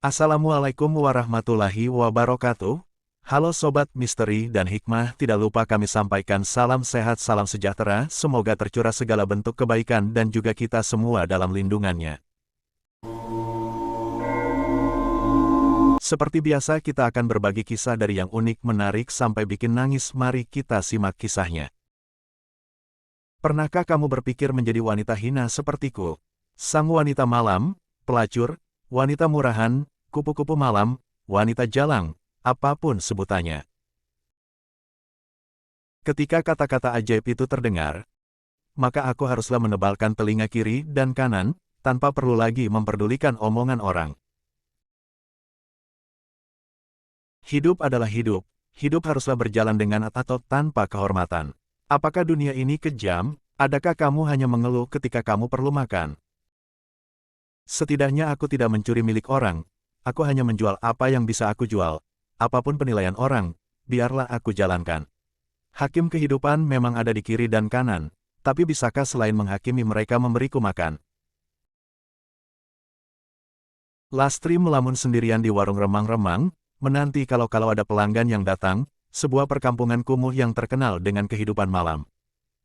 Assalamualaikum warahmatullahi wabarakatuh. Halo Sobat Misteri dan Hikmah, tidak lupa kami sampaikan salam sehat, salam sejahtera, semoga tercurah segala bentuk kebaikan dan juga kita semua dalam lindungannya. Seperti biasa kita akan berbagi kisah dari yang unik, menarik, sampai bikin nangis, mari kita simak kisahnya. Pernahkah kamu berpikir menjadi wanita hina sepertiku? Sang wanita malam, pelacur, wanita murahan, kupu-kupu malam, wanita jalang, apapun sebutannya. Ketika kata-kata ajaib itu terdengar, maka aku haruslah menebalkan telinga kiri dan kanan, tanpa perlu lagi memperdulikan omongan orang. Hidup adalah hidup, hidup haruslah berjalan dengan atau tanpa kehormatan. Apakah dunia ini kejam? Adakah kamu hanya mengeluh ketika kamu perlu makan? Setidaknya aku tidak mencuri milik orang, aku hanya menjual apa yang bisa aku jual. Apapun penilaian orang, biarlah aku jalankan. Hakim kehidupan memang ada di kiri dan kanan, tapi bisakah selain menghakimi mereka memberiku makan? Lastri melamun sendirian di warung remang-remang, menanti kalau-kalau ada pelanggan yang datang, sebuah perkampungan kumuh yang terkenal dengan kehidupan malam.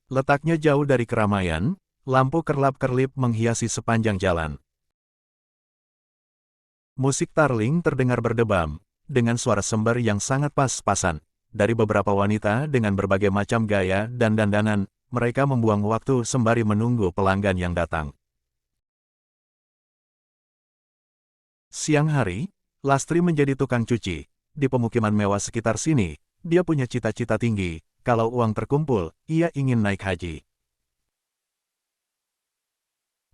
Letaknya jauh dari keramaian, lampu kerlap-kerlip menghiasi sepanjang jalan. Musik tarling terdengar berdebam, dengan suara sember yang sangat pas-pasan. Dari beberapa wanita dengan berbagai macam gaya dan dandanan, mereka membuang waktu sembari menunggu pelanggan yang datang. Siang hari, Lastri menjadi tukang cuci. Di pemukiman mewah sekitar sini, dia punya cita-cita tinggi. Kalau uang terkumpul, ia ingin naik haji.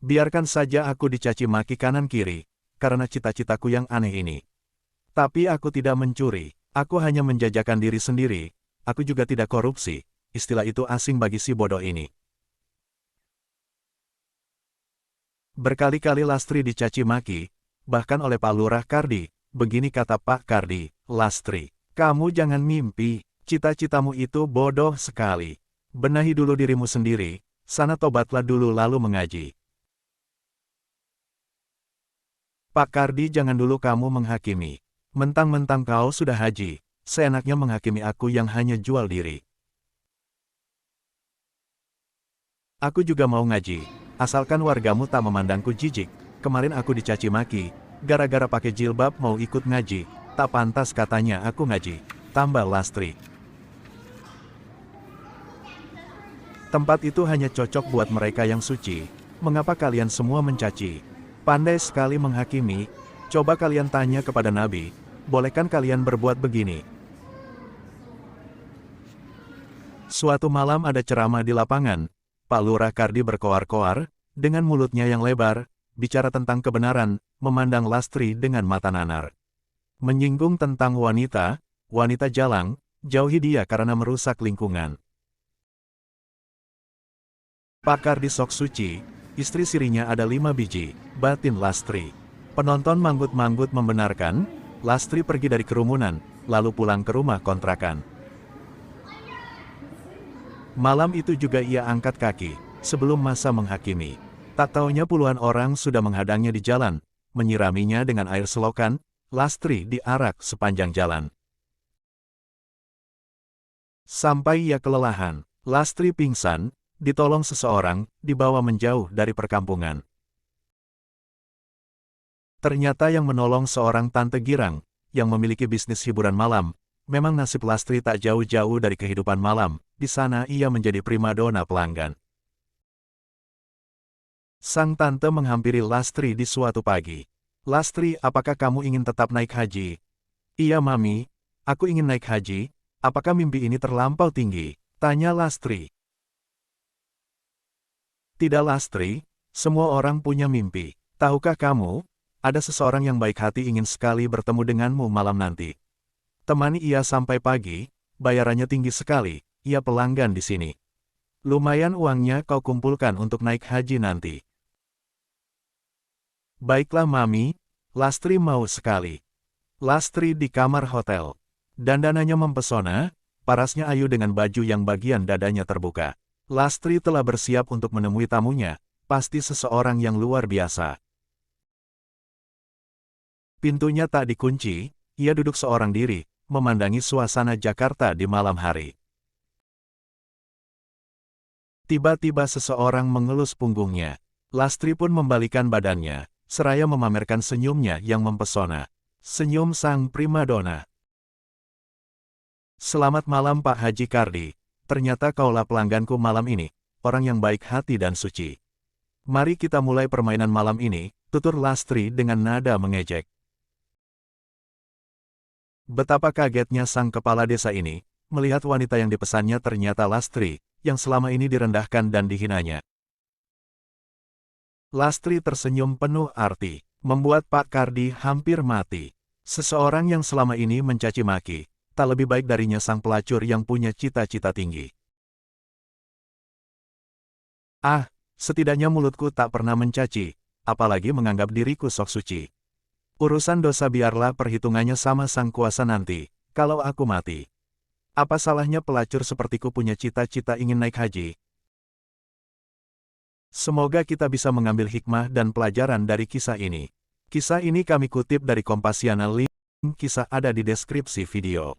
Biarkan saja aku dicaci maki kanan-kiri, karena cita-citaku yang aneh ini. Tapi aku tidak mencuri, aku hanya menjajakan diri sendiri, aku juga tidak korupsi, istilah itu asing bagi si bodoh ini. Berkali-kali Lastri dicaci maki, bahkan oleh Pak Lurah Kardi. Begini kata Pak Kardi, "Lastri, kamu jangan mimpi, cita-citamu itu bodoh sekali. Benahi dulu dirimu sendiri, sana tobatlah dulu lalu mengaji." Pak Kardi, jangan dulu kamu menghakimi. Mentang-mentang kau sudah haji, seenaknya menghakimi aku yang hanya jual diri. Aku juga mau ngaji, asalkan wargamu tak memandangku jijik. Kemarin aku dicaci maki, gara-gara pakai jilbab mau ikut ngaji, tak pantas katanya aku ngaji, tambah Lastri. Tempat itu hanya cocok buat mereka yang suci, mengapa kalian semua mencaci? Pandai sekali menghakimi, coba kalian tanya kepada Nabi, bolehkan kalian berbuat begini? Suatu malam ada ceramah di lapangan, Pak Lurah Kardi berkoar-koar, dengan mulutnya yang lebar, bicara tentang kebenaran, memandang Lastri dengan mata nanar. Menyinggung tentang wanita, wanita jalang, jauhi dia karena merusak lingkungan. Pak Kardi sok suci, istri sirinya ada 5 biji, batin Lastri. Penonton manggut-manggut membenarkan, Lastri pergi dari kerumunan, lalu pulang ke rumah kontrakan. Malam itu juga ia angkat kaki, sebelum masa menghakimi. Tak taunya puluhan orang sudah menghadangnya di jalan, menyiraminya dengan air selokan, Lastri diarak sepanjang jalan. Sampai ia kelelahan, Lastri pingsan, ditolong seseorang, dibawa menjauh dari perkampungan. Ternyata yang menolong seorang tante girang, yang memiliki bisnis hiburan malam. Memang nasib Lastri tak jauh-jauh dari kehidupan malam, di sana ia menjadi primadona pelanggan. Sang tante menghampiri Lastri di suatu pagi. "Lastri, apakah kamu ingin tetap naik haji?" "Iya Mami, aku ingin naik haji. Apakah mimpi ini terlampau tinggi?" tanya Lastri. "Tidak Lastri, semua orang punya mimpi. Tahukah kamu, ada seseorang yang baik hati ingin sekali bertemu denganmu malam nanti. Temani ia sampai pagi, bayarannya tinggi sekali, ia pelanggan di sini. Lumayan uangnya kau kumpulkan untuk naik haji nanti." "Baiklah Mami, Lastri mau sekali." Lastri di kamar hotel. Dandanannya mempesona, parasnya ayu dengan baju yang bagian dadanya terbuka. Lastri telah bersiap untuk menemui tamunya, pasti seseorang yang luar biasa. Pintunya tak dikunci, ia duduk seorang diri, memandangi suasana Jakarta di malam hari. Tiba-tiba seseorang mengelus punggungnya. Lastri pun membalikan badannya, seraya memamerkan senyumnya yang mempesona. Senyum sang primadona. Selamat malam Pak Haji Kardi, ternyata kaulah pelangganku malam ini, orang yang baik hati dan suci. Mari kita mulai permainan malam ini, tutur Lastri dengan nada mengejek. Betapa kagetnya sang kepala desa ini, melihat wanita yang dipesannya ternyata Lastri, yang selama ini direndahkan dan dihinanya. Lastri tersenyum penuh arti, membuat Pak Kardi hampir mati. Seseorang yang selama ini mencaci maki, tak lebih baik darinya sang pelacur yang punya cita-cita tinggi. Ah, setidaknya mulutku tak pernah mencaci, apalagi menganggap diriku sok suci. Urusan dosa biarlah perhitungannya sama sang kuasa nanti, kalau aku mati. Apa salahnya pelacur sepertiku punya cita-cita ingin naik haji? Semoga kita bisa mengambil hikmah dan pelajaran dari kisah ini. Kisah ini kami kutip dari Kompasiana, link kisah ada di deskripsi video.